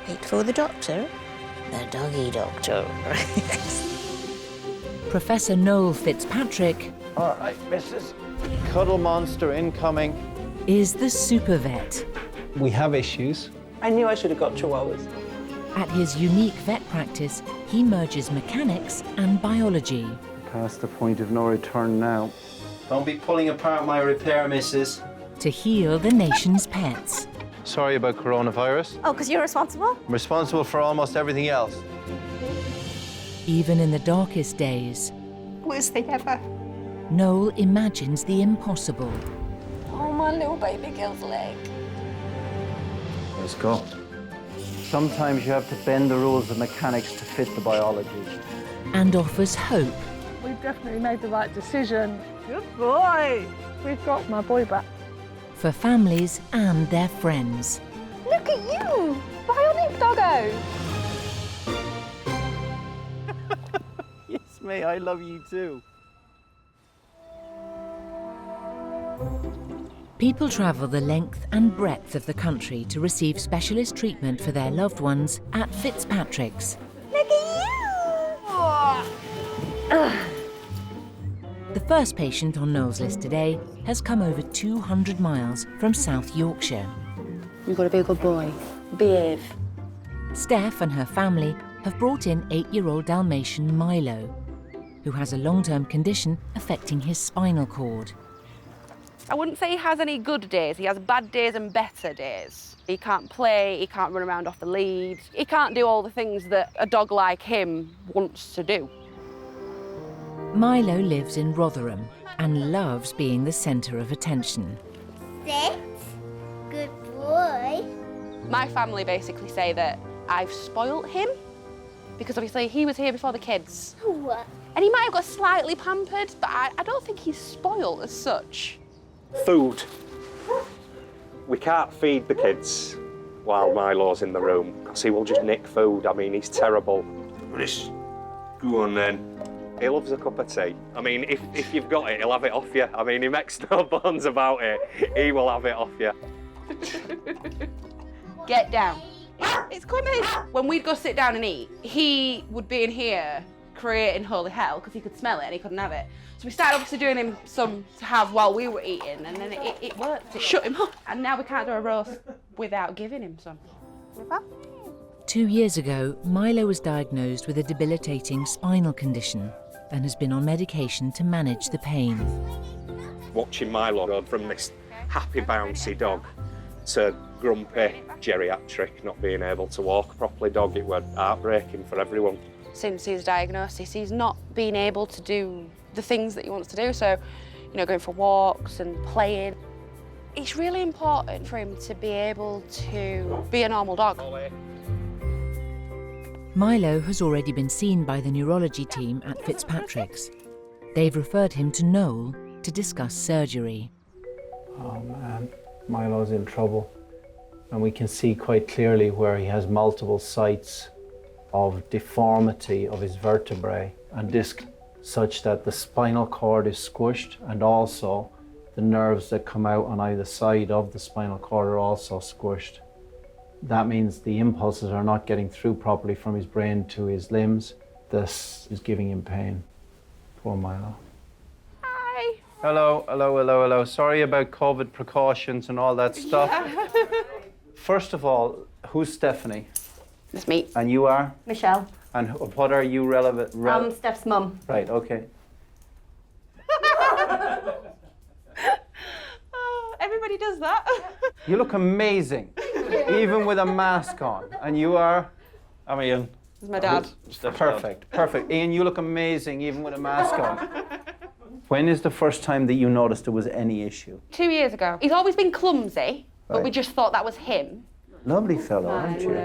Wait for the doctor. The doggy doctor. Professor Noel Fitzpatrick All right, missus. Cuddle monster incoming. is the Supervet. We have issues. I knew I should have got chihuahuas. At his unique vet practice, he merges mechanics and biology. Past the point of no return now. Don't be pulling apart my repair, missus. To heal the nation's pets. Sorry about coronavirus. Oh, because you're responsible? I'm responsible for almost everything else. Even in the darkest days, Worst thing ever. Noel imagines the impossible. Oh, my little baby girl's leg. Let's go. Sometimes you have to bend the rules of mechanics to fit the biology. And offers hope. We've definitely made the right decision. Good boy. We've got my boy back. For families and their friends. Look at you! Bionic doggo! Yes, mate, I love you too. People travel the length and breadth of the country to receive specialist treatment for their loved ones at Fitzpatrick's. Look at you! The first patient on Noel's list today has come over 200 miles from South Yorkshire. You've got to be a good boy. Behave. Steph and her family have brought in 8-year-old Dalmatian Milo, who has a long-term condition affecting his spinal cord. I wouldn't say he has any good days. He has bad days and better days. He can't play, he can't run around off the lead. He can't do all the things that a dog like him wants to do. Milo lives in Rotherham and loves being the centre of attention. Sit. Good boy. My family basically say that I've spoilt him because obviously he was here before the kids. What? And he might have got slightly pampered, but I don't think he's spoilt as such. Food. We can't feed the kids while Milo's in the room because he will just nick food. I mean, he's terrible. Go on then. He loves a cup of tea. I mean, if you've got it, he'll have it off you. I mean, he makes no bones about it. He will have it off you. Get down. It's coming. When we'd go sit down and eat, he would be in here creating holy hell because he could smell it and he couldn't have it. So we started obviously doing him some to have while we were eating, and then it worked. It shut him up. And now we can't do a roast without giving him some. 2 years ago, Milo was diagnosed with a debilitating spinal condition and has been on medication to manage the pain. Watching Milo go from this happy, bouncy dog to grumpy, geriatric, not being able to walk properly dog, it was heartbreaking for everyone. Since his diagnosis, he's not been able to do the things that he wants to do. So, you know, going for walks and playing. It's really important for him to be able to be a normal dog. Milo has already been seen by the neurology team at Fitzpatrick's. They've referred him to Noel to discuss surgery. Oh man, Milo's in trouble. And we can see quite clearly where he has multiple sites of deformity of his vertebrae and disc such that the spinal cord is squished, and also the nerves that come out on either side of the spinal cord are also squished. That means the impulses are not getting through properly from his brain to his limbs. This is giving him pain. Poor Milo. Hi. Hello, hello, hello, hello. Sorry about COVID precautions and all that stuff. Yeah. First of all, who's Stephanie? It's me. And you are? Michelle. And what are you relevant? Steph's mum. Right, okay. Oh, everybody does that. You look amazing, even with a mask on. And you are? I'm Ian. This is my dad. Perfect, perfect. Ian, you look amazing, even with a mask on. When is the first time that you noticed there was any issue? 2 years ago. He's always been clumsy, but Right. we just thought that was him. Lovely fellow, aren't you?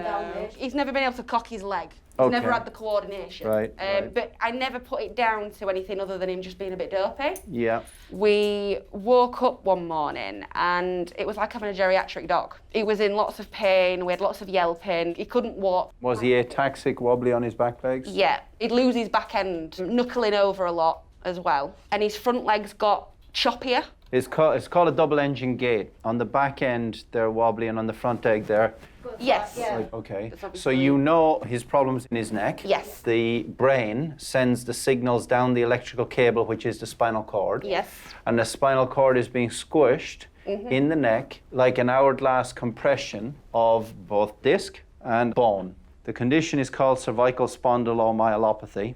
He's never been able to cock his leg. He's Okay. never had the coordination. Right, right. But I never put it down to anything other than him just being a bit dopey. Yeah. We woke up one morning and it was like having a geriatric dog. He was in lots of pain, we had lots of yelping, he couldn't walk. Was he ataxic, wobbly on his back legs? Yeah, he'd lose his back end, knuckling over a lot as well. And his front legs got choppier. It's called a double engine gait. On the back end, they're wobbly, and on the front egg, they're... Yes. Like, okay. So you know his problem's in his neck. Yes. The brain sends the signals down the electrical cable, which is the spinal cord. Yes. And the spinal cord is being squished in the neck like an hourglass compression of both disc and bone. The condition is called cervical spondylomyelopathy,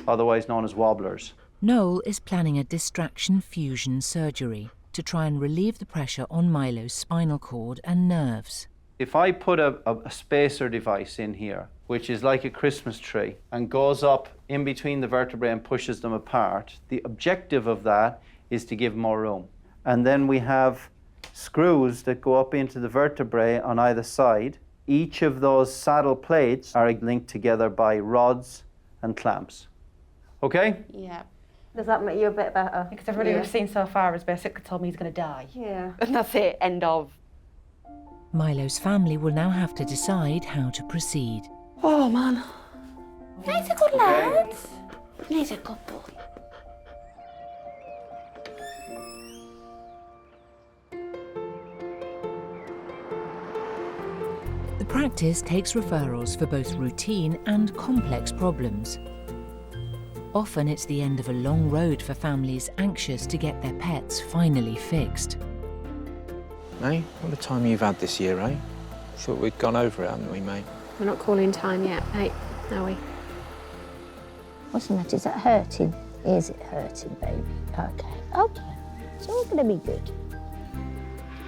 otherwise known as wobblers. Noel is planning a distraction fusion surgery to try and relieve the pressure on Milo's spinal cord and nerves. If I put a spacer device in here, which is like a Christmas tree, and goes up in between the vertebrae and pushes them apart, the objective of that is to give more room. And then we have screws that go up into the vertebrae on either side. Each of those saddle plates are linked together by rods and clamps. Okay? Yeah. Does that make you a bit better? Because everybody we've seen so far has basically told me he's going to die. Yeah. And that's it, end of. Milo's family will now have to decide how to proceed. Oh, man. He's a good lad. He's a good boy. The practice takes referrals for both routine and complex problems. Often it's the end of a long road for families anxious to get their pets finally fixed. Mate, what a time you've had this year, eh? Thought we'd gone over it, hadn't we, mate? We're not calling time yet, mate, are we? What's the matter? Is that hurting? Is it hurting, baby? Okay, okay. It's all gonna be good.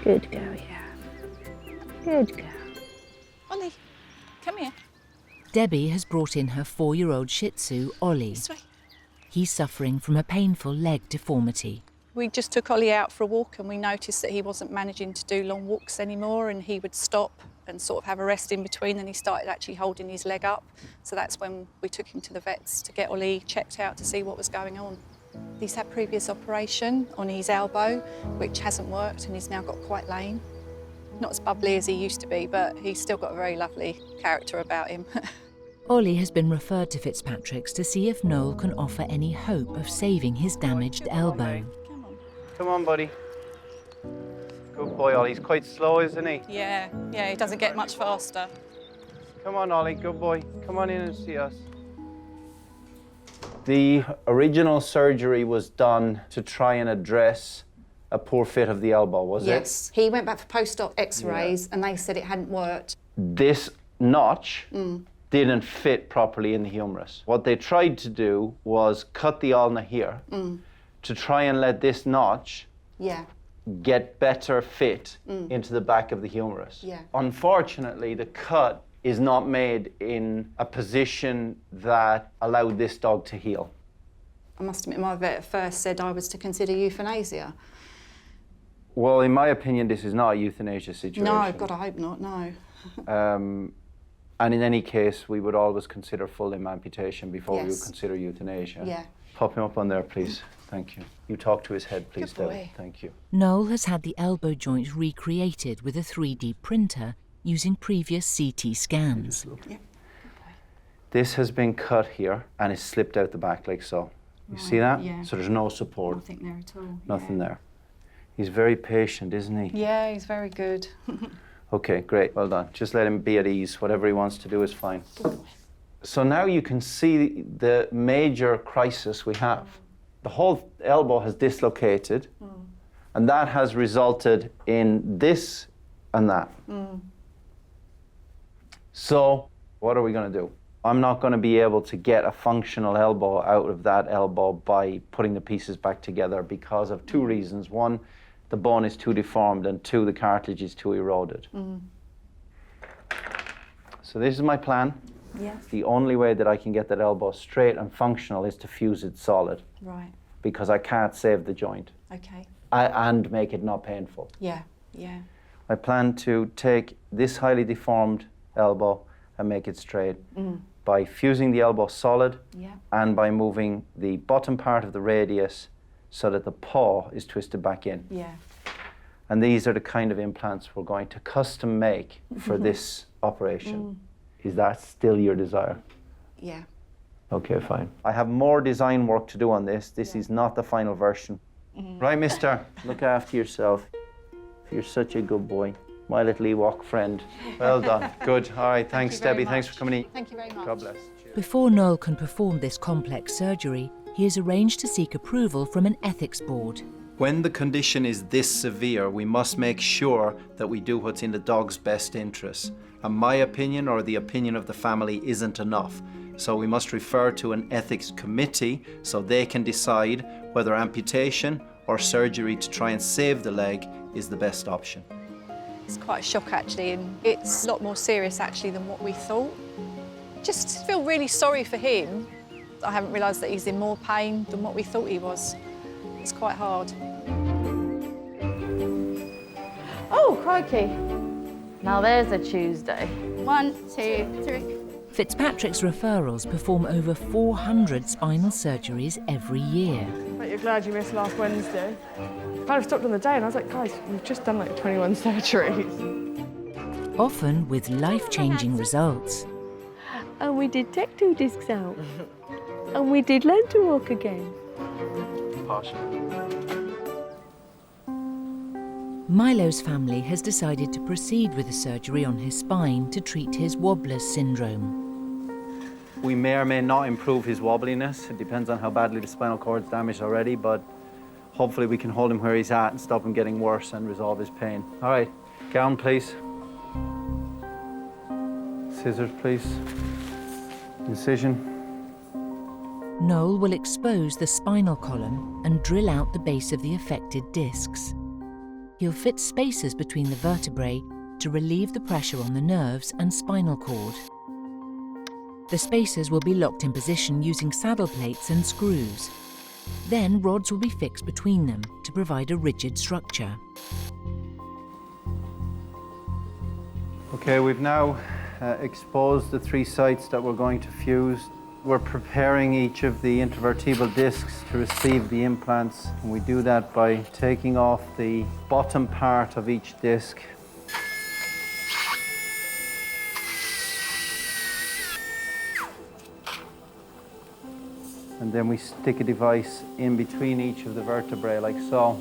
Good girl, yeah. Good girl. Ollie, come here. Debbie has brought in her 4-year-old Shih Tzu, Ollie. This way. He's suffering from a painful leg deformity. We just took Ollie out for a walk and we noticed that he wasn't managing to do long walks anymore, and he would stop and sort of have a rest in between, and he started actually holding his leg up. So that's when we took him to the vets to get Ollie checked out to see what was going on. He's had previous operation on his elbow, which hasn't worked, and he's now got quite lame. Not as bubbly as he used to be, but he's still got a very lovely character about him. Ollie has been referred to Fitzpatrick's to see if Noel can offer any hope of saving his damaged elbow. Come on, buddy. Good boy, Ollie. He's quite slow, isn't he? Yeah, he doesn't get much faster. Come on, Ollie. Good boy. Come on in and see us. The original surgery was done to try and address a poor fit of the elbow, was it? Yes, he went back for post-op x-rays and they said it hadn't worked. This notch didn't fit properly in the humerus. What they tried to do was cut the ulna here to try and let this notch get better fit into the back of the humerus. Yeah. Unfortunately, the cut is not made in a position that allowed this dog to heal. I must admit, my vet at first said I was to consider euthanasia. Well, in my opinion, this is not a euthanasia situation. No, God, I hope not, no. And in any case, we would always consider full limb amputation before we would Yes. consider euthanasia. Yeah. Pop him up on there, please. Thank you. You talk to his head, please, Good boy. Debbie. Thank you. Noel has had the elbow joint recreated with a 3D printer using previous CT scans. This has been cut here and it's slipped out the back like so. You see that? yeah. So there's no support. Nothing there at all. Nothing there. He's very patient, isn't he? Yeah, he's very good. Okay, great. Well done. Just let him be at ease. Whatever he wants to do is fine. So now you can see the major crisis we have. The whole elbow has dislocated, and that has resulted in this and that. So what are we going to do? I'm not going to be able to get a functional elbow out of that elbow by putting the pieces back together because of two reasons. One, the bone is too deformed, and two, the cartilage is too eroded. So this is my plan. Yeah. The only way that I can get that elbow straight and functional is to fuse it solid, Right, because I can't save the joint okay. and make it not painful. Yeah. I plan to take this highly deformed elbow and make it straight by fusing the elbow solid and by moving the bottom part of the radius so that the paw is twisted back in. Yeah. And these are the kind of implants we're going to custom make for this operation. Is that still your desire? Yeah. Okay, fine. I have more design work to do on this. This is not the final version. Right, mister? Look after yourself. You're such a good boy. My little Ewok friend. Well done. Good. All right, thanks, Debbie. Thanks for coming in. Thank you very much. God bless. Before Noel can perform this complex surgery, he is arranged to seek approval from an ethics board. When the condition is this severe, we must make sure that we do what's in the dog's best interest. And my opinion or the opinion of the family isn't enough. So we must refer to an ethics committee so they can decide whether amputation or surgery to try and save the leg is the best option. It's quite a shock actually, and it's a lot more serious actually than what we thought. Just feel really sorry for him. I haven't realised that he's in more pain than what we thought he was. It's quite hard. Oh, crikey. Now there's a Tuesday. 1, 2, 3. Fitzpatrick's Referrals perform over 400 spinal surgeries every year. But you're glad you missed last Wednesday. Kind of stopped on the day and I was like, guys, we've just done like 21 surgeries. Often with life-changing results. And we did take 2 discs out. And we did learn to walk again. Milo's family has decided to proceed with the surgery on his spine to treat his wobbler's syndrome. We may or may not improve his wobbliness. It depends on how badly the spinal cord's damaged already, but hopefully we can hold him where he's at and stop him getting worse and resolve his pain. All right, gown, please. Scissors, please. Incision. Noel will expose the spinal column and drill out the base of the affected discs. He'll fit spacers between the vertebrae to relieve the pressure on the nerves and spinal cord. The spacers will be locked in position using saddle plates and screws. Then rods will be fixed between them to provide a rigid structure. Okay, we've now exposed the 3 sites that we're going to fuse. We're preparing each of the intervertebral discs to receive the implants, and we do that by taking off the bottom part of each disc. And then we stick a device in between each of the vertebrae, like so.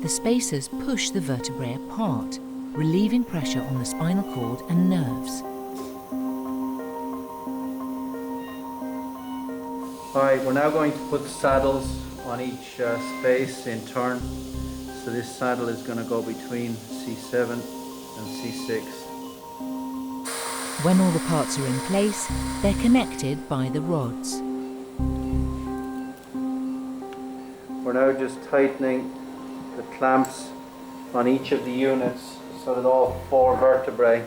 The spacers push the vertebrae apart, relieving pressure on the spinal cord and nerves. All right, we're now going to put saddles on each space in turn. So this saddle is going to go between C7 and C6. When all the parts are in place, they're connected by the rods. We're now just tightening the clamps on each of the units so that all 4 vertebrae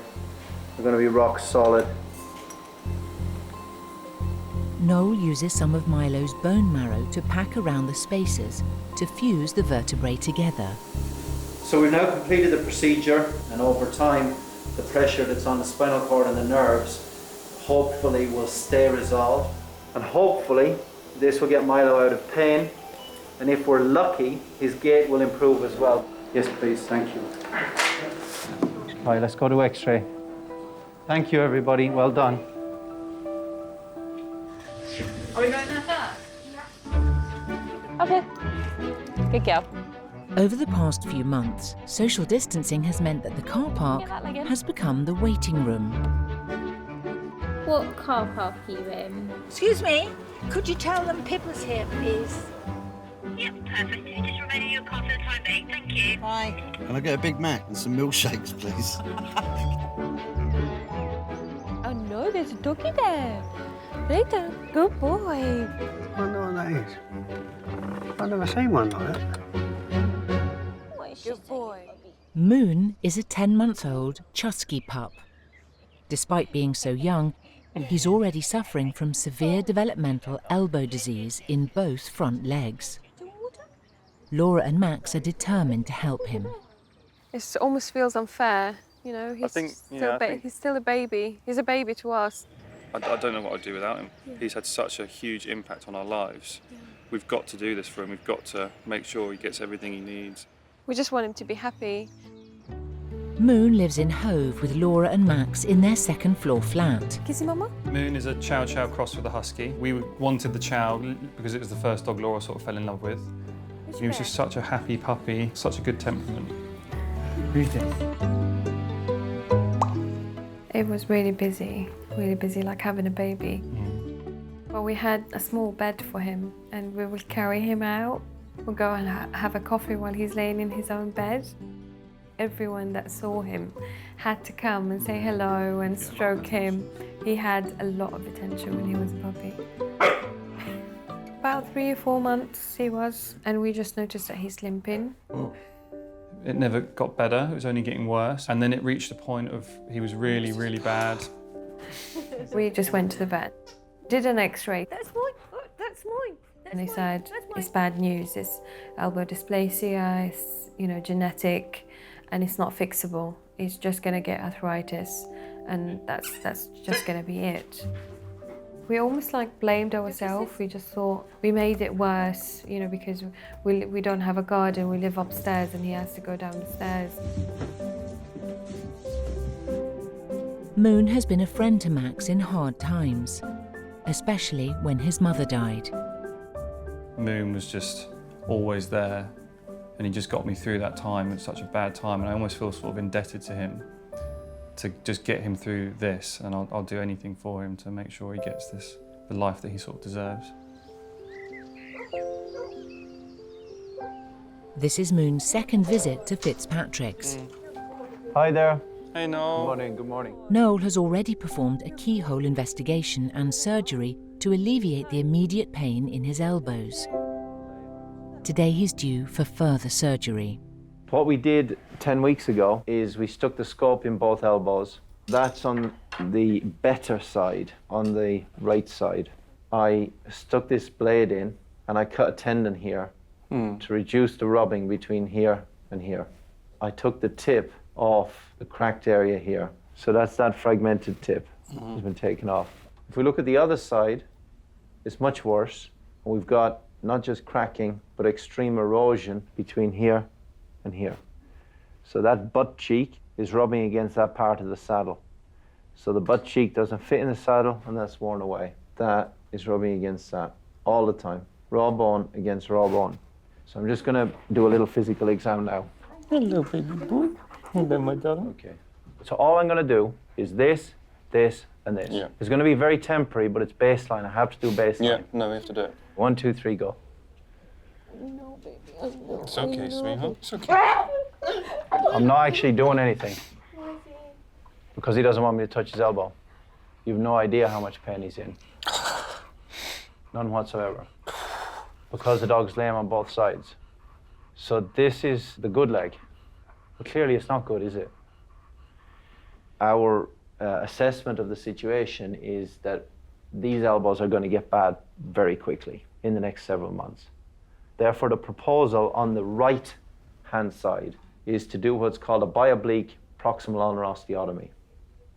are going to be rock solid. Noel uses some of Milo's bone marrow to pack around the spacers to fuse the vertebrae together. So we've now completed the procedure, and over time the pressure that's on the spinal cord and the nerves hopefully will stay resolved, and hopefully this will get Milo out of pain, and if we're lucky his gait will improve as well. Yes please, thank you. All right, let's go to X-ray. Thank you everybody, well done. Are we going there first? Okay. Good girl. Over the past few months, social distancing has meant that the car park has become the waiting room. What car park are you in? Excuse me, could you tell them Pippa's here, please? Yep, perfect. You just remaining your car for the time being. Thank you. Bye. Can I get a Big Mac and some milkshakes, please? Oh no, there's a doggy there. Later. Good boy. I wonder what that is. I've never seen one like that. Good boy. Moon is a 10-month-old Chusky pup. Despite being so young, he's already suffering from severe developmental elbow disease in both front legs. Laura and Max are determined to help him. It almost feels unfair, you know. He's still a baby. He's a baby to us. I don't know what I'd do without him. Yeah. He's had such a huge impact on our lives. Yeah. We've got to do this for him. We've got to make sure he gets everything he needs. We just want him to be happy. Moon lives in Hove with Laura and Max in their second-floor flat. Kissy Mama? Moon is a Chow Chow cross with a Husky. We wanted the Chow because it was the first dog Laura sort of fell in love with. He was just such a happy puppy, such a good temperament. It was really busy like having a baby. Well, we had a small bed for him and we would carry him out. We'll go and have a coffee while he's laying in his own bed. Everyone that saw him had to come and say hello and stroke him. He had a lot of attention when he was a puppy. About 3 or 4 months he was, and we just noticed that he's limping. It never got better, it was only getting worse. And then it reached a point of he was really, really bad. We just went to the vet, did an x-ray. That's mine. Oh, that's mine. And they said, it's bad news, it's elbow dysplasia, it's, genetic, and it's not fixable. He's just gonna get arthritis, and that's just gonna be it. We almost blamed ourselves. We just thought we made it worse, because we don't have a garden, we live upstairs and he has to go down the stairs. Moon has been a friend to Max in hard times, especially when his mother died. Moon was just always there, and he just got me through that time. It was such a bad time, and I almost feel sort of indebted to him to just get him through this, and I'll do anything for him to make sure he gets the life that he sort of deserves. This is Moon's second visit to Fitzpatrick's. Hi there. Hey, Noel. Good morning, good morning. Noel has already performed a keyhole investigation and surgery to alleviate the immediate pain in his elbows. Today he's due for further surgery. What we did 10 weeks ago is we stuck the scope in both elbows. That's on the better side, on the right side. I stuck this blade in and I cut a tendon here to reduce the rubbing between here and here. I took the tip off the cracked area here. So that's that fragmented tip has been taken off. If we look at the other side, it's much worse. We've got not just cracking, but extreme erosion between here and here. So that butt cheek is rubbing against that part of the saddle. So the butt cheek doesn't fit in the saddle and that's worn away. That is rubbing against that all the time. Raw bone against raw bone. So I'm just gonna do a little physical exam now. Hello, baby boy. Hello, my darling. Okay. So all I'm gonna do is this, this, and this. Yeah. It's gonna be very temporary, but it's baseline. I have to do baseline. Yeah, no, we have to do it. 1, 2, 3, go. No, baby, I know. It's okay, sweetheart. It's okay. I'm not actually doing anything because he doesn't want me to touch his elbow. You've no idea how much pain he's in. None whatsoever. Because the dog's lame on both sides. So this is the good leg. But clearly it's not good, is it? Our assessment of the situation is that these elbows are going to get bad very quickly in the next several months. Therefore, the proposal on the right-hand side is to do what's called a bioblique proximal ulnar osteotomy.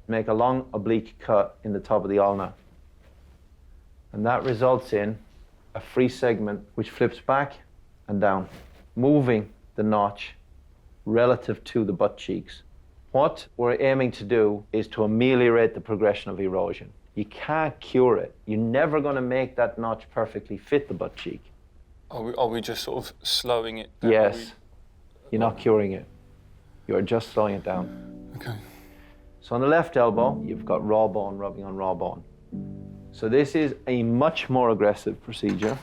Make a long oblique cut in the top of the ulna. And that results in a free segment which flips back and down, moving the notch relative to the butt cheeks. What we're aiming to do is to ameliorate the progression of erosion. You can't cure it. You're never going to make that notch perfectly fit the butt cheek. Are we just sort of slowing it down? Yes. You're not curing it. You're just slowing it down. Okay. So on the left elbow, you've got raw bone rubbing on raw bone. So this is a much more aggressive procedure.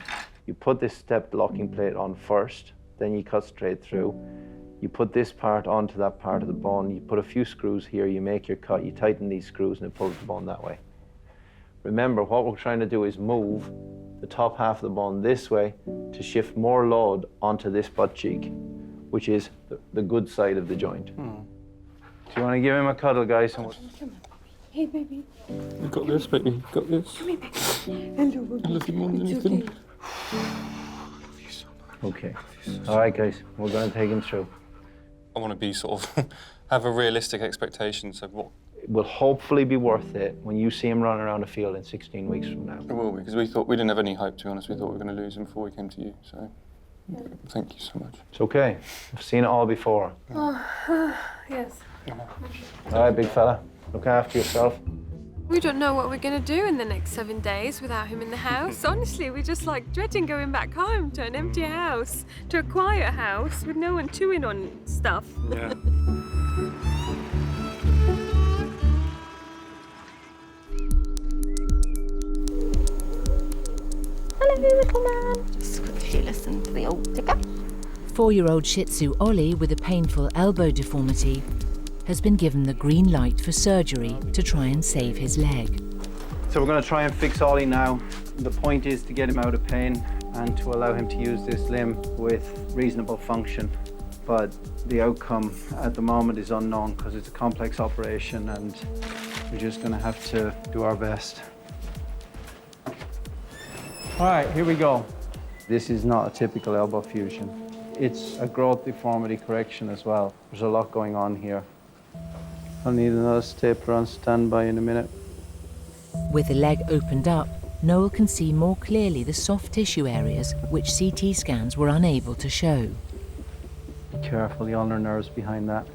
You put this step locking plate on first, then you cut straight through. You put this part onto that part of the bone, you put a few screws here, you make your cut, you tighten these screws and it pulls the bone that way. Remember, what we're trying to do is move the top half of the bone this way to shift more load onto this butt cheek, which is the good side of the joint. Do you want to give him a cuddle, guys? Hey, baby. You got this, baby. You got this. Come here, baby. Hello, baby. I love you more than It's anything. Okay. All right, guys. We're going to take him through. I want to be sort of have a realistic expectations of what It will hopefully be worth it when you see him run around the field in 16 weeks from now. it will be, because we thought we didn't have any hope, to be honest. We thought we were going to lose him before we came to you. So thank you so much. It's okay. I've seen it all before. Oh, yes. All right, big fella. Look after yourself. We don't know what we're going to do in the next 7 days without him in the house. Honestly, we're just like dreading going back home to an empty house, to a quiet house with no one chewing on stuff. Yeah. Hello, little man. Just quickly listen to the old ticker. 4-year-old Shih Tzu Ollie with a painful elbow deformity has been given the green light for surgery to try and save his leg. So we're going to try and fix Ollie now. The point is to get him out of pain and to allow him to use this limb with reasonable function. But the outcome at the moment is unknown because it's a complex operation and we're just going to have to do our best. All right, here we go. This is not a typical elbow fusion. It's a growth deformity correction as well. There's a lot going on here. I'll need another stapler on standby in a minute. With the leg opened up, Noel can see more clearly the soft tissue areas which CT scans were unable to show. Be careful, the ulnar nerves behind that.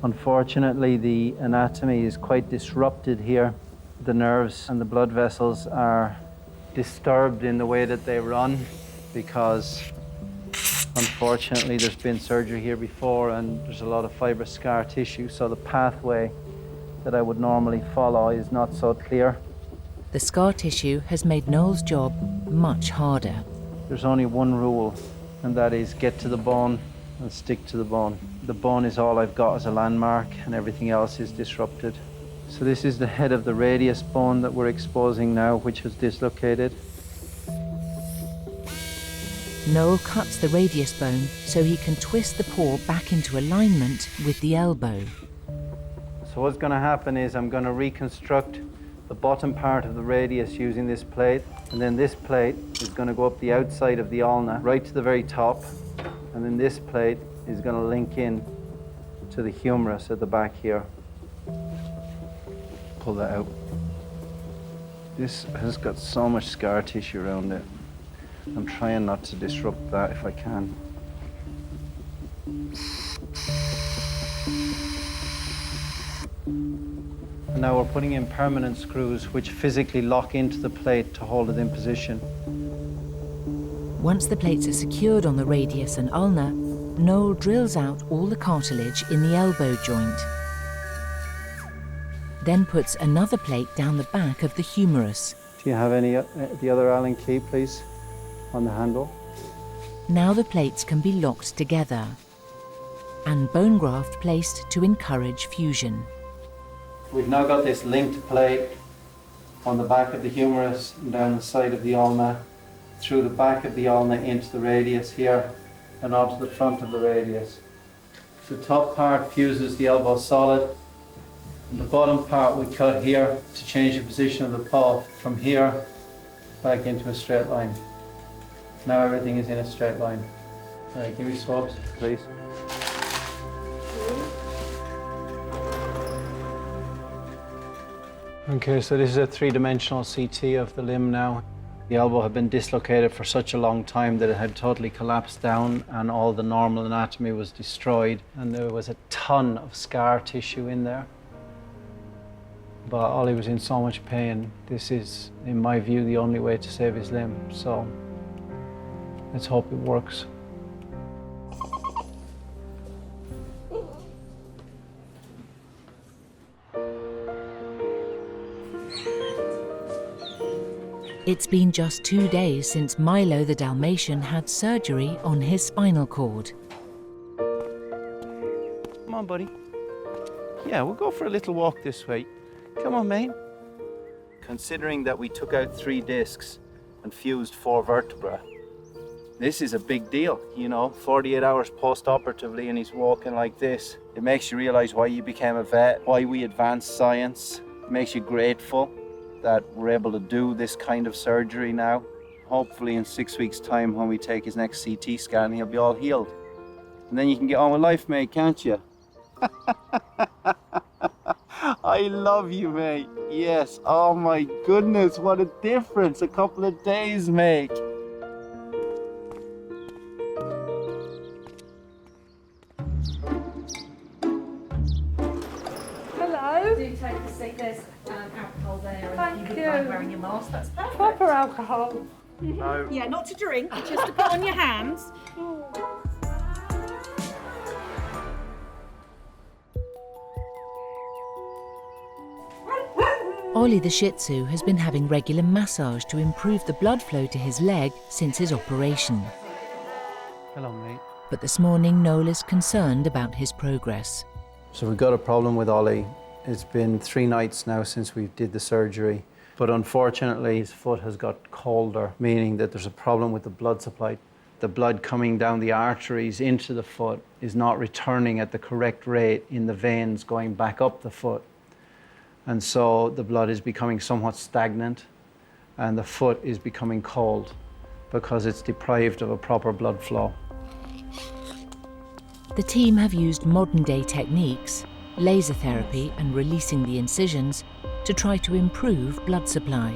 Unfortunately, the anatomy is quite disrupted here. The nerves and the blood vessels are disturbed in the way that they run because unfortunately there's been surgery here before and there's a lot of fibrous scar tissue, so the pathway that I would normally follow is not so clear. The scar tissue has made Noel's job much harder. There's only one rule, and that is get to the bone and stick to the bone. The bone is all I've got as a landmark and everything else is disrupted. So this is the head of the radius bone that we're exposing now, which was dislocated. Noel cuts the radius bone so he can twist the paw back into alignment with the elbow. So what's going to happen is I'm going to reconstruct the bottom part of the radius using this plate, and then this plate is going to go up the outside of the ulna right to the very top, and then this plate is going to link in to the humerus at the back here. Pull that out. This has got so much scar tissue around it. I'm trying not to disrupt that if I can. And now we're putting in permanent screws which physically lock into the plate to hold it in position. Once the plates are secured on the radius and ulna, Noel drills out all the cartilage in the elbow joint. Then puts another plate down the back of the humerus. Do you have any, the other Allen key, please, on the handle? Now the plates can be locked together and bone graft placed to encourage fusion. We've now got this linked plate on the back of the humerus and down the side of the ulna, through the back of the ulna into the radius here and onto the front of the radius. The top part fuses the elbow solid. And the bottom part we cut here to change the position of the paw from here back into a straight line. Now everything is in a straight line. All right, give me swabs, please. Okay, so this is a three-dimensional CT of the limb now. The elbow had been dislocated for such a long time that it had totally collapsed down and all the normal anatomy was destroyed, and there was a ton of scar tissue in there. But Ollie was in so much pain. This is, in my view, the only way to save his limb. So let's hope it works. It's been just 2 days since Milo the Dalmatian had surgery on his spinal cord. Come on, buddy. Yeah, we'll go for a little walk this way. Come on, mate. Considering that we took out 3 discs and fused 4 vertebrae, this is a big deal, you know, 48 hours post-operatively and he's walking like this. It makes you realize why you became a vet, why we advanced science. It makes you grateful that we're able to do this kind of surgery now. Hopefully in 6 weeks' time when we take his next CT scan, he'll be all healed. And then you can get on with life, mate, can't you? I love you, mate. Yes. Oh my goodness, what a difference a couple of days make. Hello. Do take a seat. There's alcohol there. Thank and you. Mind wearing your mask. That's perfect. Proper alcohol. No. Yeah, not to drink, but just to put on your hands. Ollie the Shih Tzu has been having regular massage to improve the blood flow to his leg since his operation. Hello, mate. But this morning, Noel is concerned about his progress. So we've got a problem with Ollie. It's been 3 nights now since we did the surgery. But unfortunately, his foot has got colder, meaning that there's a problem with the blood supply. The blood coming down the arteries into the foot is not returning at the correct rate in the veins going back up the foot. And so the blood is becoming somewhat stagnant and the foot is becoming cold because it's deprived of a proper blood flow. The team have used modern-day techniques, laser therapy and releasing the incisions, to try to improve blood supply.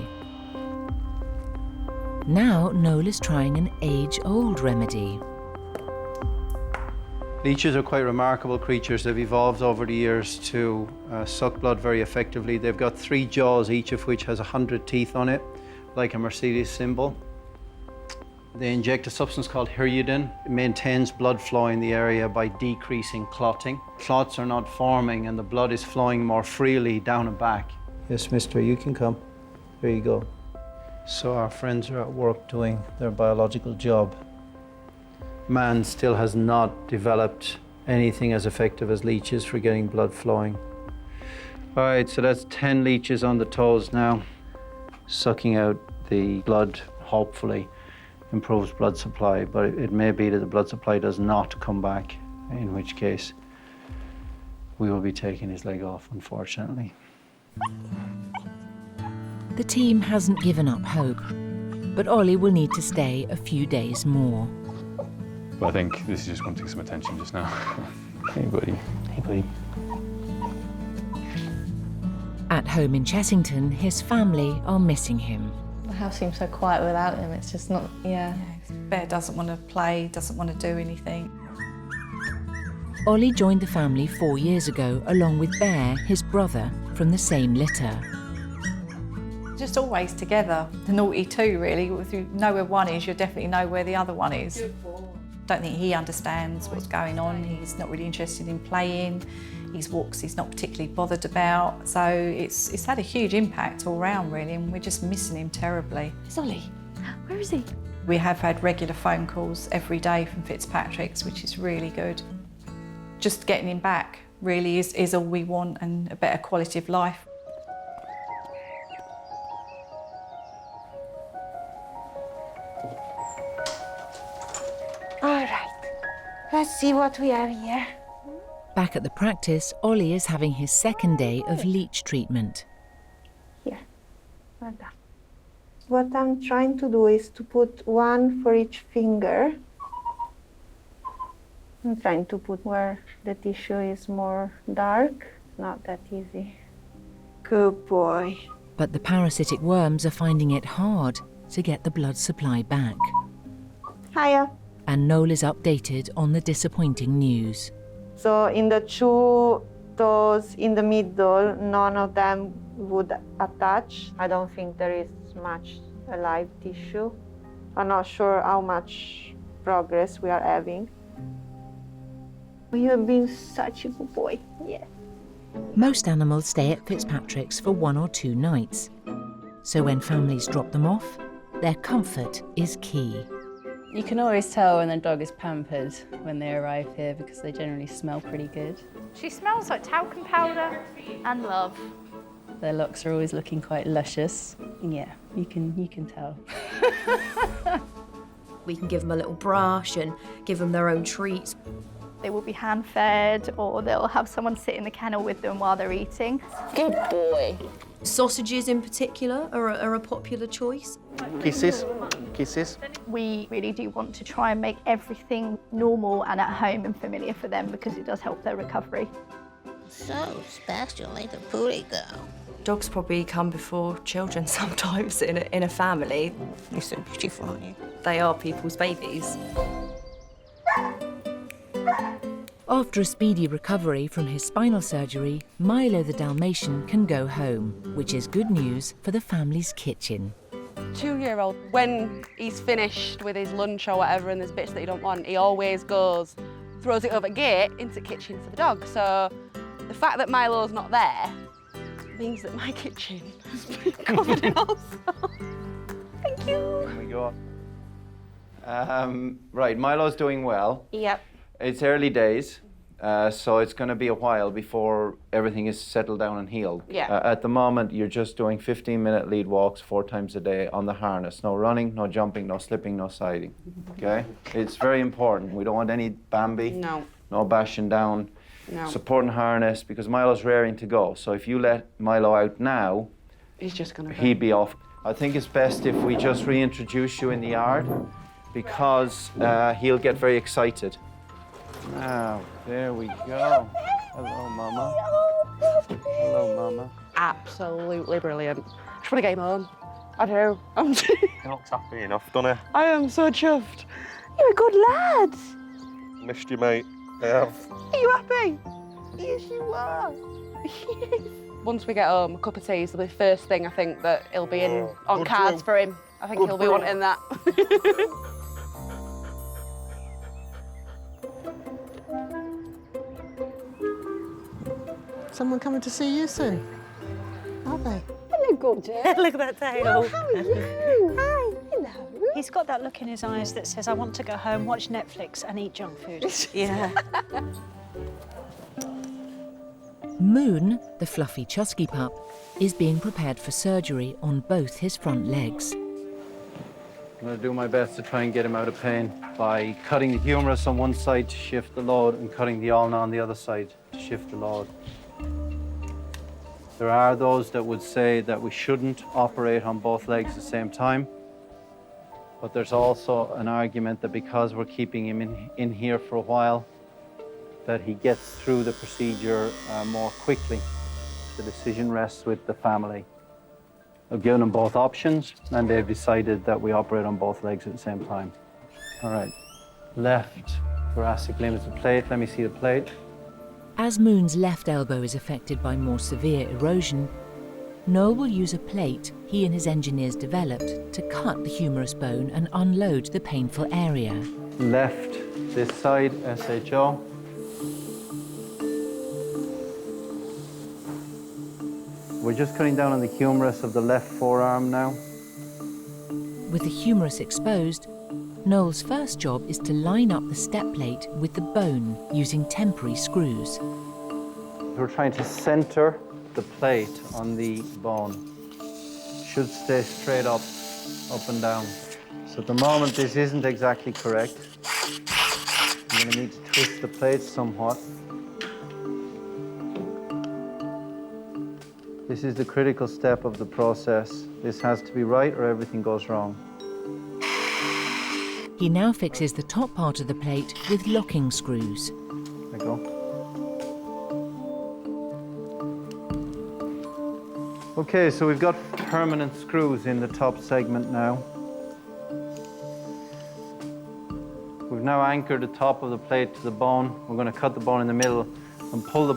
Now Noel is trying an age-old remedy. Leeches are quite remarkable creatures. They've evolved over the years to suck blood very effectively. They've got 3 jaws, each of which has 100 teeth on it, like a Mercedes symbol. They inject a substance called hirudin. It maintains blood flow in the area by decreasing clotting. Clots are not forming and the blood is flowing more freely down and back. Yes, mister, you can come. Here you go. So our friends are at work doing their biological job. Man still has not developed anything as effective as leeches for getting blood flowing. All right, so that's 10 leeches on the toes now. Sucking out the blood, hopefully, improves blood supply, but it may be that the blood supply does not come back, in which case we will be taking his leg off, unfortunately. The team hasn't given up hope, but Ollie will need to stay a few days more. But I think this is just wanting some attention just now. Hey, buddy. Hey, buddy. At home in Chessington, his family are missing him. The house seems so quiet without him. It's just not, Bear doesn't want to play, doesn't want to do anything. Ollie joined the family 4 years ago, along with Bear, his brother, from the same litter. Just always together. The naughty two, really. If you know where one is, you'll definitely know where the other one is. Don't think he understands what's going on. He's not really interested in playing. His walks he's not particularly bothered about. So it's had a huge impact all round, really, and we're just missing him terribly. It's Ollie. Where is he? We have had regular phone calls every day from Fitzpatrick's, which is really good. Just getting him back really is all we want, and a better quality of life. All right, let's see what we have here. Back at the practice, Ollie is having his 2nd day of leech treatment. Here, well done. What I'm trying to do is to put one for each finger. I'm trying to put where the tissue is more dark. Not that easy. Good boy. But the parasitic worms are finding it hard to get the blood supply back. Hiya. And Noel is updated on the disappointing news. So in the 2 toes in the middle, none of them would attach. I don't think there is much alive tissue. I'm not sure how much progress we are having. You have been such a good boy. Yes. Most animals stay at Fitzpatrick's for 1 or 2 nights. So when families drop them off, their comfort is key. You can always tell when the dog is pampered when they arrive here because they generally smell pretty good. She smells like talcum powder and love. Their locks are always looking quite luscious. Yeah, you can tell. We can give them a little brush and give them their own treats. They will be hand-fed or they'll have someone sit in the kennel with them while they're eating. Good boy. Sausages in particular are a popular choice. Kisses, kisses. We really do want to try and make everything normal and at home and familiar for them because it does help their recovery. So special, like the pooty girl. Dogs probably come before children sometimes in a family. You're so beautiful, aren't you? They are people's babies. After a speedy recovery from his spinal surgery, Milo the Dalmatian can go home, which is good news for the family's kitchen. 2-year-old, when he's finished with his lunch or whatever and there's bits that he don't want, he always goes, throws it over the gate into the kitchen for the dog. So the fact that Milo's not there means that my kitchen has been covered in all sorts. Thank you. There we go. Right, Milo's doing well. Yep. It's early days, so it's going to be a while before everything is settled down and healed. Yeah. At the moment, you're just doing 15-minute lead walks 4 times a day on the harness. No running, no jumping, no slipping, no siding. Okay? It's very important. We don't want any Bambi. No. No bashing down. No. Supporting harness, because Milo's raring to go. So if you let Milo out now, He's just going to go. he'd be off. I think it's best if we just reintroduce you in the yard, because he'll get very excited. Now, there we go. Hello, Mama. Hello, Mama. Absolutely brilliant. Just want to get him home. I do. He looks happy enough, doesn't he? I am so chuffed. You're a good lad. Missed you, mate. I have. Are you happy? Yes, you are. Yes. Once we get home, a cup of tea is the first thing I think that he'll be in on good cards bro. for him. I think Good he'll be bro. wanting that. Someone coming to see you soon? Are they? Hello, gorgeous. Look at that tail. Oh, how are you? Hi. Hello. He's got that look in his eyes that says, I want to go home, watch Netflix and eat junk food. Yeah. Moon, the fluffy Chusky pup, is being prepared for surgery on both his front legs. I'm going to do my best to try and get him out of pain by cutting the humerus on one side to shift the load and cutting the ulna on the other side to shift the load. There are those that would say that we shouldn't operate on both legs at the same time, but there's also an argument that because we're keeping him in here for a while, that he gets through the procedure more quickly. The decision rests with the family. I've given them both options, and they've decided that we operate on both legs at the same time. All right, left thoracic limb is the plate. Let me see the plate. As Moon's left elbow is affected by more severe erosion, Noel will use a plate he and his engineers developed to cut the humerus bone and unload the painful area. Left this side, SHO. We're just cutting down on the humerus of the left forearm now. With the humerus exposed, Noel's first job is to line up the step plate with the bone using temporary screws. We're trying to center the plate on the bone. Should stay straight up and down. So at the moment this isn't exactly correct. I'm going to need to twist the plate somewhat. This is the critical step of the process. This has to be right or everything goes wrong. He now fixes the top part of the plate with locking screws. There you go. Okay, so we've got permanent screws in the top segment now. We've now anchored the top of the plate to the bone. We're going to cut the bone in the middle and pull the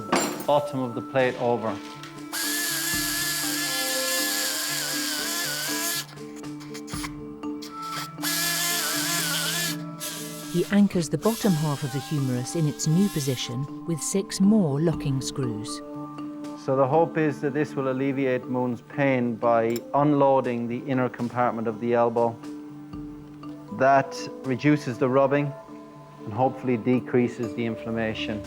bottom of the plate over. He anchors the bottom half of the humerus in its new position with 6 more locking screws. So the hope is that this will alleviate Moon's pain by unloading the inner compartment of the elbow. That reduces the rubbing and hopefully decreases the inflammation.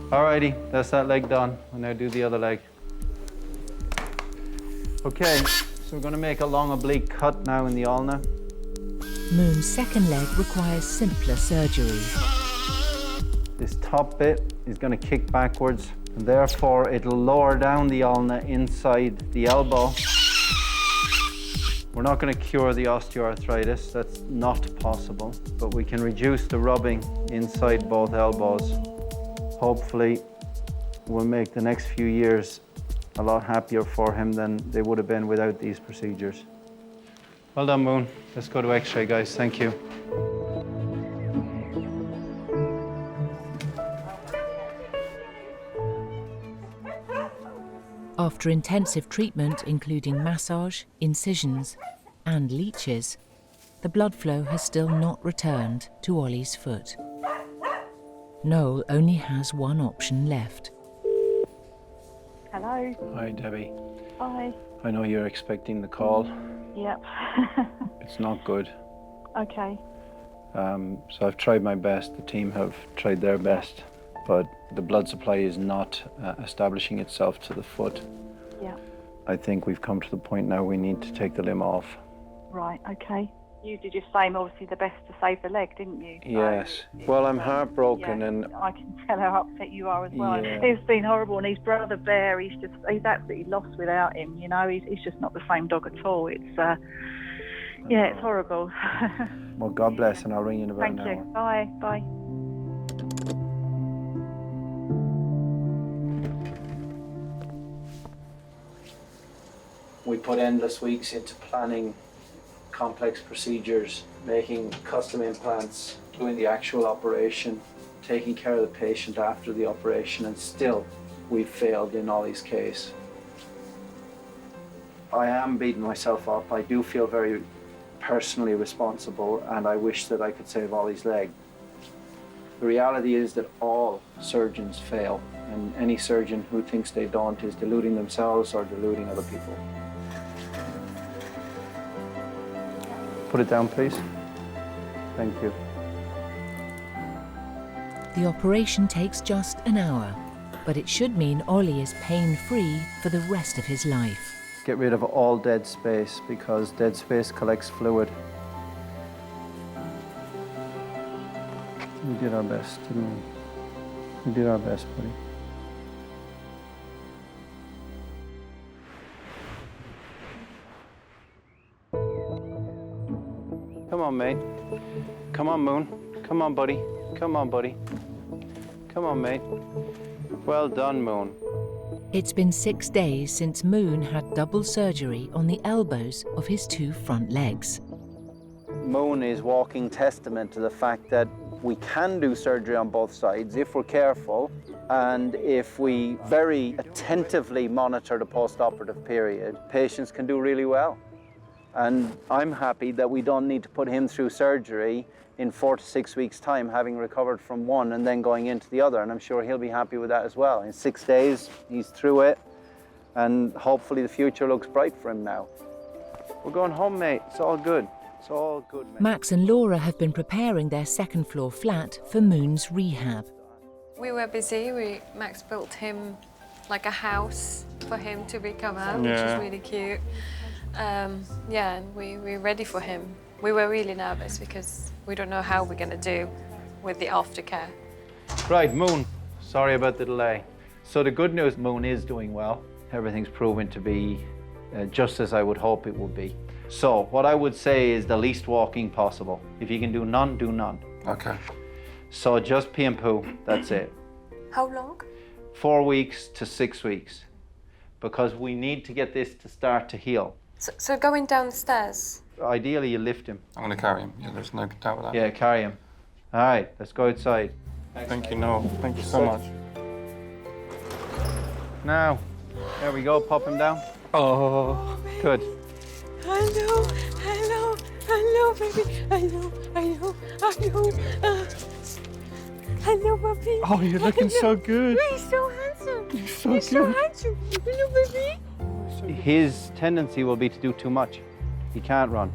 Alrighty, that's that leg done. We'll now do the other leg. Okay, so we're going to make a long oblique cut now in the ulna. Moon's second leg requires simpler surgery. This top bit is going to kick backwards, and therefore it'll lower down the ulna inside the elbow. We're not going to cure the osteoarthritis, that's not possible, but we can reduce the rubbing inside both elbows. Hopefully, we'll make the next few years a lot happier for him than they would have been without these procedures. Well done, Moon. Let's go to X-ray, guys. Thank you. After intensive treatment, including massage, incisions, and leeches, the blood flow has still not returned to Ollie's foot. Noel only has one option left. Hello. Hi, Debbie. Hi. I know you're expecting the call. Yep. It's not good. Okay. So I've tried my best. The team have tried their best, but the blood supply is not establishing itself to the foot. Yeah. I think we've come to the point now we need to take the limb off. Right, okay. You did your same, obviously the best to save the leg, didn't you? Yes. Well, I'm heartbroken, Yeah, and I can tell how upset you are as well. Yeah. It's been horrible, and his brother Bear, he's absolutely lost without him, you know, he's just not the same dog at all. It's, yeah, it's horrible. well, God bless, and I'll ring you in about Thank an you. hour. Bye, bye. We put endless weeks into planning complex procedures, making custom implants, doing the actual operation, taking care of the patient after the operation, and still we've failed in Ollie's case. I am beating myself up. I do feel very personally responsible, and I wish that I could save Ollie's leg. The reality is that all surgeons fail, and any surgeon who thinks they don't is deluding themselves or deluding other people. Put it down, please. Thank you. The operation takes just an hour, but it should mean Ollie is pain-free for the rest of his life. Get rid of all dead space, because dead space collects fluid. We did our best, didn't we? We did our best, buddy. Come on, mate. Come on, Moon. Come on, buddy. Come on, buddy. Come on, mate. Well done, Moon. It's been 6 days since Moon had double surgery on the elbows of his 2 front legs. Moon is walking testament to the fact that we can do surgery on both sides if we're careful and if we very attentively monitor the post-operative period. Patients can do really well. And I'm happy that we don't need to put him through surgery in 4 to 6 weeks' time, having recovered from one and then going into the other. And I'm sure he'll be happy with that as well. In 6 days, he's through it, and hopefully the future looks bright for him now. We're going home, mate. It's all good. It's all good, mate. Max and Laura have been preparing their second-floor flat for Moon's rehab. We were busy. Max built him like a house for him to recover, which is really cute. Yeah, and we're ready for him. We were really nervous because we don't know how we're going to do with the aftercare. Right, Moon. Sorry about the delay. So the good news, Moon is doing well. Everything's proven to be just as I would hope it would be. So what I would say is the least walking possible. If you can do none, do none. Okay. So just pee and poo, that's it. How long? 4 weeks to 6 weeks, because we need to get this to start to heal. So going down the stairs? Ideally, you lift him. I'm going to carry him. Yeah, there's no doubt with that. Yeah, carry him. All right, let's go outside. Thank you, Noel. Thank you so much. Now, there we go. Pop him down. Oh. Good. Hello, hello, hello, baby. Hello, hello, hello. Hello, puppy. Oh, you're looking so good. He's so handsome. You're so You're good. so handsome. Hello, baby. His tendency will be to do too much. He can't run.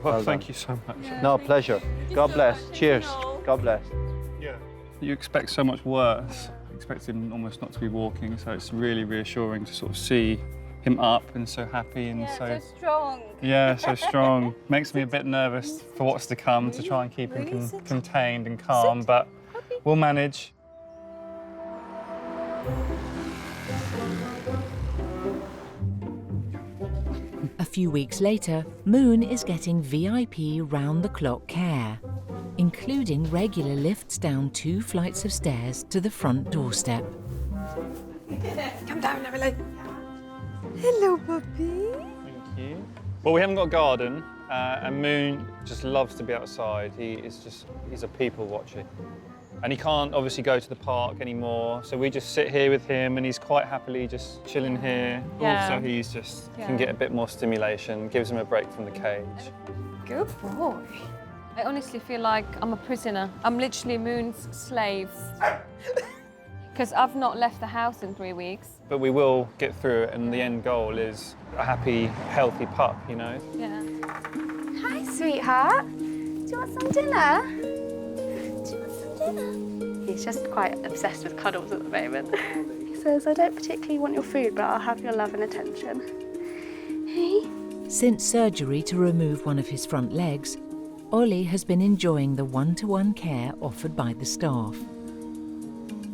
Well, thank you so much. No, pleasure. God bless. Cheers. God bless. Yeah. You expect so much worse. You expect him almost not to be walking, so it's really reassuring to sort of see him up and so happy and so strong. Yeah, so strong. Makes me a bit nervous for what's to come, to try and keep him contained and calm, but we'll manage. A few weeks later, Moon is getting VIP round-the-clock care, including regular lifts down 2 flights of stairs to the front doorstep. Come down, Emily. Hello, puppy. Thank you. Well, we haven't got a garden, And Moon just loves to be outside. He's a people watcher. And he can't obviously go to the park anymore, so we just sit here with him and he's quite happily just chilling here. Yeah. Also, he's just can get a bit more stimulation, gives him a break from the cage. Good boy. I honestly feel like I'm a prisoner. I'm literally Moon's slave. Because I've not left the house in 3 weeks. But we will get through it, and the end goal is a happy, healthy pup, you know? Yeah. Hi, sweetheart. Do you want some dinner? Do you want some dinner? He's just quite obsessed with cuddles at the moment. He says, I don't particularly want your food, but I'll have your love and attention. Hey? Since surgery to remove one of his front legs, Ollie has been enjoying the one-to-one care offered by the staff.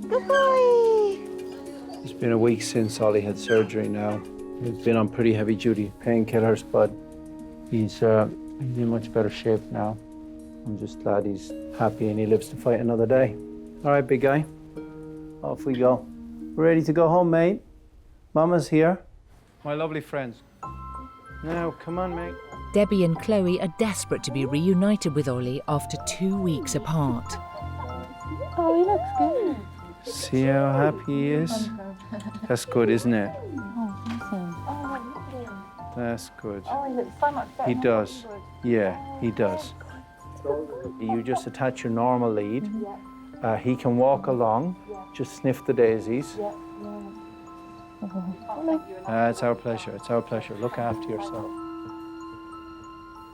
Good boy. It's been a week since Ollie had surgery now. He's been on pretty heavy-duty painkillers, but he's in much better shape now. I'm just glad he's happy and he lives to fight another day. All right, big guy, off we go. Ready to go home, mate? Mama's here. My lovely friends. Now, come on, mate. Debbie and Chloe are desperate to be reunited with Ollie after 2 weeks apart. Oh, he looks good. See how happy he is? That's good, isn't it? That's good. Oh, he looks so much better. He does. Yeah, he does. You just attach your normal lead. He can walk along, just sniff the daisies. It's our pleasure, it's our pleasure. Look after yourself.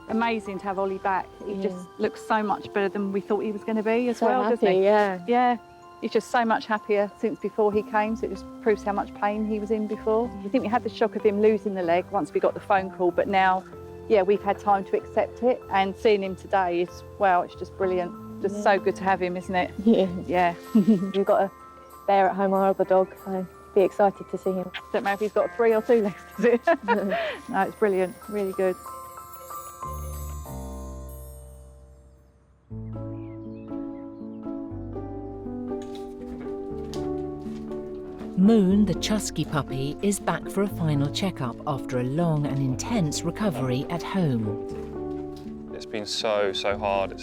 Amazing to have Ollie back. He just looks so much better than we thought he was going to be as So well, doesn't happy, he? yeah. Yeah. He's just so much happier since before he came, so it just proves how much pain he was in before. I think we had the shock of him losing the leg once we got the phone call, but now, yeah, we've had time to accept it, and seeing him today is, wow, it's just brilliant. Just so good to have him, isn't it? Yeah. Yeah. We've got a bear at home, our other dog, so be excited to see him. Don't know if he's got 3 or 2 legs, does it? No, it's brilliant, really good. Moon, the Chusky puppy, is back for a final checkup after a long and intense recovery at home. It's been so hard.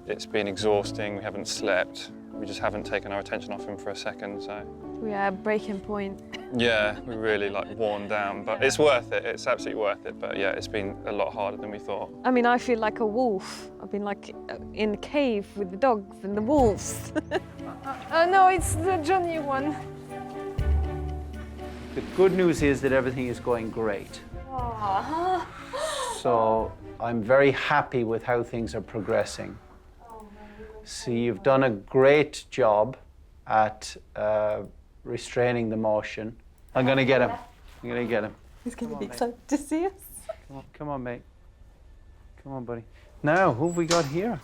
It's been exhausting. We haven't slept. We just haven't taken our attention off him for a second, so. We are at breaking point. Yeah, we're really worn down, but it's worth it. It's absolutely worth it. But yeah, it's been a lot harder than we thought. I mean, I feel like a wolf. I've been like in the cave with the dogs and the wolves. No, it's the Johnny one. The good news is that everything is going great. Aww. So I'm very happy with how things are progressing. So you've done a great job at restraining the motion. I'm going to get him. I'm going to get him. He's going to be excited to see us. Come on, mate. Come on, buddy. Now, who have we got here?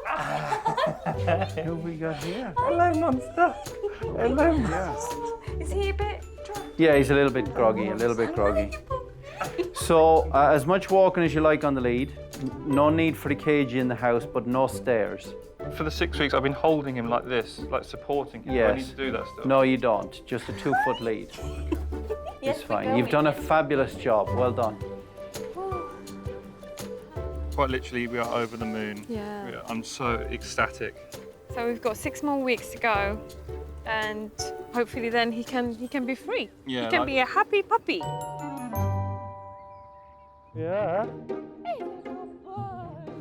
Who have we got here? Hello, monster. Hello, monster. Is he a bit drunk? Yeah, he's a little bit groggy, a little bit groggy. So, as much walking as you like on the lead. No need for the cage in the house, but no stairs. For the 6 weeks, I've been holding him like this, like supporting him. Yes. I need to do that still. No, you don't. Just a 2-foot lead. It's fine. You've done a fabulous job. Well done. Quite literally, we are over the moon. Yeah. I'm so ecstatic. So we've got 6 more weeks to go, and hopefully then he can be free. Yeah, he can be a happy puppy. Yeah.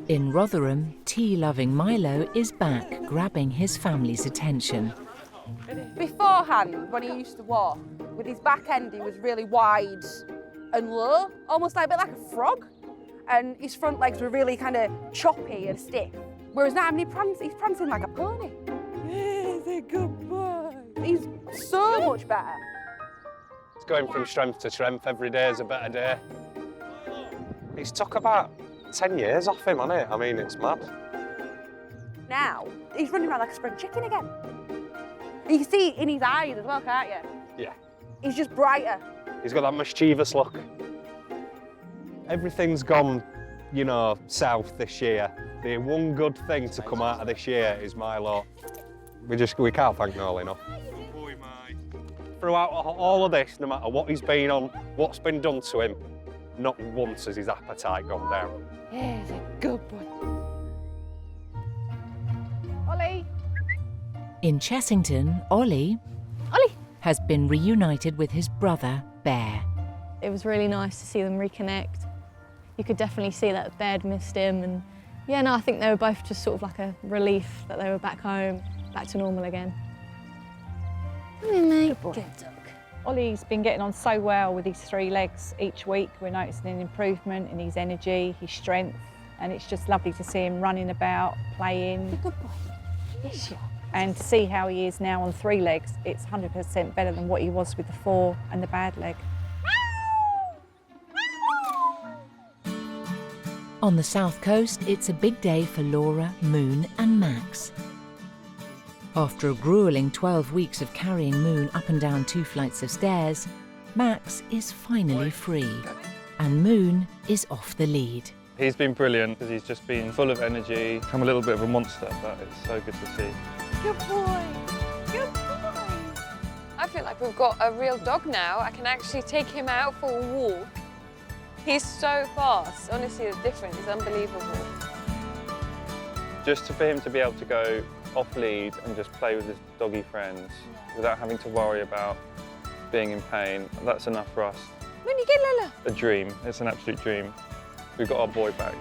In Rotherham, tea-loving Milo is back, grabbing his family's attention. Beforehand, when he used to walk, with his back end, he was really wide and low, almost like a bit like a frog. And his front legs were really kind of choppy and stiff. Whereas now, I mean, he's prancing like a pony. He's a good boy. He's so much better. It's going from strength to strength. Every day is a better day. He's took about 10 years off him, hasn't it? I mean, it's mad. Now, he's running around like a spring chicken again. You can see it in his eyes as well, can't you? Yeah. He's just brighter. He's got that mischievous look. Everything's gone, you know, south this year. The one good thing to come out of this year is Milo. We can't thank Noel enough. Throughout all of this, no matter what he's been on, what's been done to him, Not once has his appetite gone down. Yeah, he's a good boy. Ollie! In Chessington, Ollie has been reunited with his brother, Bear. It was really nice to see them reconnect. You could definitely see that Bear had missed him, and yeah, no, I think they were both just sort of like a relief that they were back home, back to normal again. Come here, mate. Good boy. Good dog. Ollie's been getting on so well with his 3 legs each week. We're noticing an improvement in his energy, his strength, and it's just lovely to see him running about, playing. Good boy. Yes, you are. And to see how he is now on 3 legs, it's 100% better than what he was with the 4 and the bad leg. On the south coast, it's a big day for Laura, Moon and Max. After a gruelling 12 weeks of carrying Moon up and down 2 flights of stairs, Max is finally free, and Moon is off the lead. He's been brilliant because he's just been full of energy. I'm a little bit of a monster, but it's so good to see. Good boy. Good boy. I feel like we've got a real dog now. I can actually take him out for a walk. He's so fast. Honestly, the difference is unbelievable. Just for him to be able to go off lead and just play with his doggy friends without having to worry about being in pain, that's enough for us. When you get Lila? A dream. It's an absolute dream. We've got our boy back.